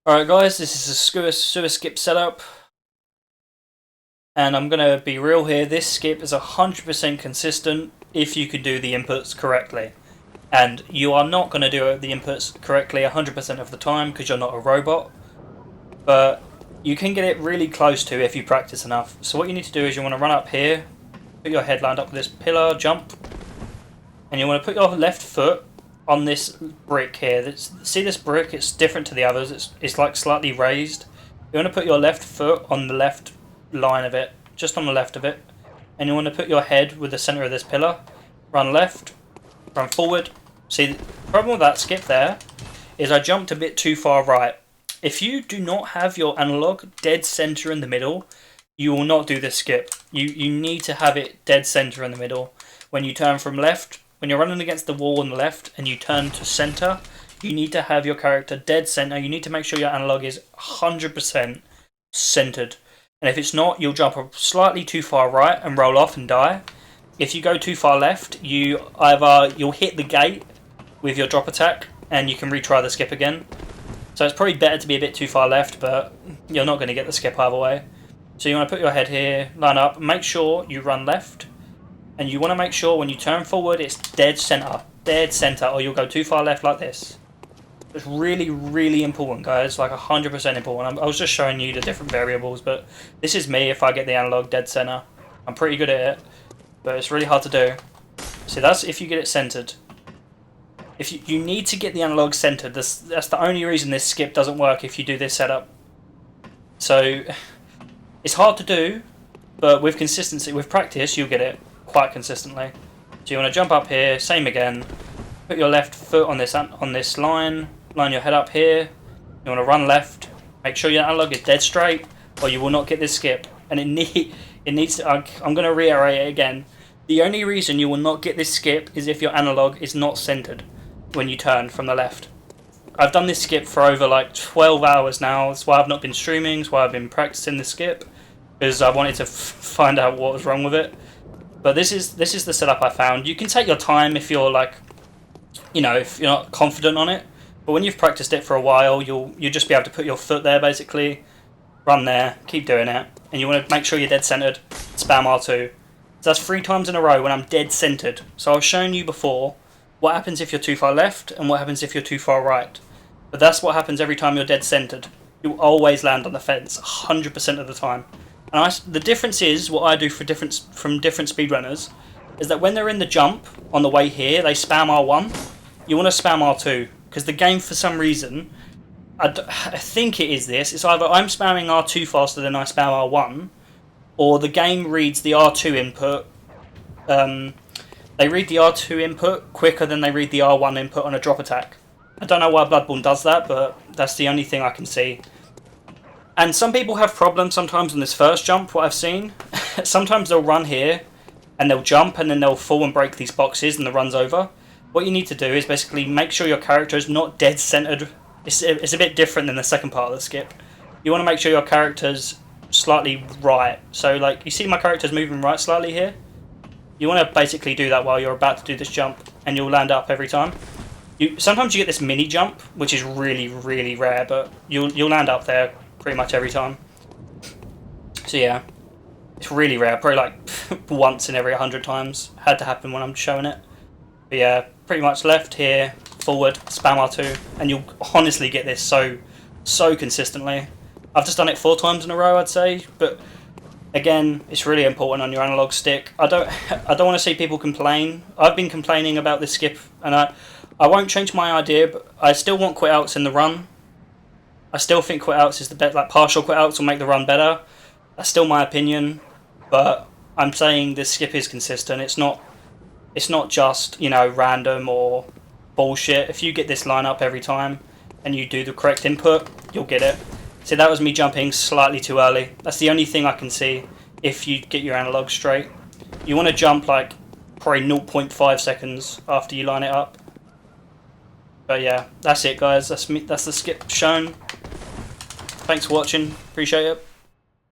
Alright guys, this is a sewer skip setup, and I'm going to be real here. This skip is 100% consistent if you can do the inputs correctly. And you are not going to do the inputs correctly 100% of the time because you're not a robot, but you can get it really close to if you practice enough. So what you need to do is you want to run up here, put your head lined up with this pillar, jump, and you want to put your left foot on this brick here. See this brick? It's different to the others. It's like slightly raised. You want to put your left foot on the left line of it, just on the left of it, and you want to put your head with the center of this pillar. Run left, run forward. See, the problem with that skip there is I jumped a bit too far right. If you do not have your analog dead center in the middle, you will not do this skip. You need to have it dead center in the middle. When you turn from left, when you're running against the wall on the left and you turn to center, you need to have your character dead center. You need to make sure your analog is 100% centered. And if it's not, you'll jump slightly too far right and roll off and die. If you go too far left, you'll hit the gate with your drop attack and you can retry the skip again. So it's probably better to be a bit too far left, but you're not going to get the skip either way. So you want to put your head here, line up, make sure you run left. And you want to make sure when you turn forward, it's dead center, or you'll go too far left like this. It's really, really important, guys, like 100% important. I was just showing you the different variables, but this is me if I get the analog dead center. I'm pretty good at it, but it's really hard to do. See, that's if you get it centered. If you need to get the analog centered, that's the only reason this skip doesn't work if you do this setup. So, it's hard to do, but with consistency, with practice, you'll get it quite consistently. So you want to jump up here, same again, put your left foot on this line your head up here, you want to run left, make sure your analog is dead straight or you will not get this skip. And it needs to, I'm going to reiterate it again, the only reason you will not get this skip is if your analog is not centered when you turn from the left. I've done this skip for over like 12 hours now. That's why I've not been streaming, that's why I've been practicing the skip, because I wanted to find out what was wrong with it. But this is the setup I found. You can take your time if you're like, if you're not confident on it. But when you've practiced it for a while, you'll just be able to put your foot there basically, run there, keep doing it, and you want to make sure you're dead centered. Spam R2. So that's 3 times in a row when I'm dead centered. So I was showing you before what happens if you're too far left and what happens if you're too far right. But that's what happens every time you're dead centered. You'll always land on the fence 100% of the time. And the difference is, what I do from different speedrunners, is that when they're in the jump on the way here, they spam R1. You want to spam R2, because the game, for some reason, I think it is this, it's either I'm spamming R2 faster than I spam R1, or the game reads the R2 input, they read the R2 input quicker than they read the R1 input on a drop attack. I don't know why Bloodborne does that, but that's the only thing I can see. And some people have problems sometimes on this first jump, what I've seen. Sometimes they'll run here, and they'll jump, and then they'll fall and break these boxes, and the run's over. What you need to do is basically make sure your character is not dead centered. It's a bit different than the second part of the skip. You want to make sure your character's slightly right. So, like, you see my character's moving right slightly here? You want to basically do that while you're about to do this jump, and you'll land up every time. Sometimes you get this mini jump, which is really, really rare, but you'll land up there pretty much every time. So yeah, it's really rare, probably like once in every 100 times. Had to happen when I'm showing it. But yeah, pretty much left here, forward, spam R2, and you'll honestly get this so consistently. I've just done it 4 times in a row, I'd say, but again, it's really important on your analog stick. I don't want to see people complain. I've been complaining about this skip, and I won't change my idea, but I still want quit outs in the run. I still think quit outs is the best, like partial quit outs will make the run better. That's still my opinion, but I'm saying this skip is consistent. It's not just, random or bullshit. If you get this line up every time and you do the correct input, you'll get it. See, that was me jumping slightly too early. That's the only thing I can see if you get your analog straight. You want to jump like probably 0.5 seconds after you line it up. But yeah, that's it guys, that's the skip shown. Thanks for watching, appreciate it.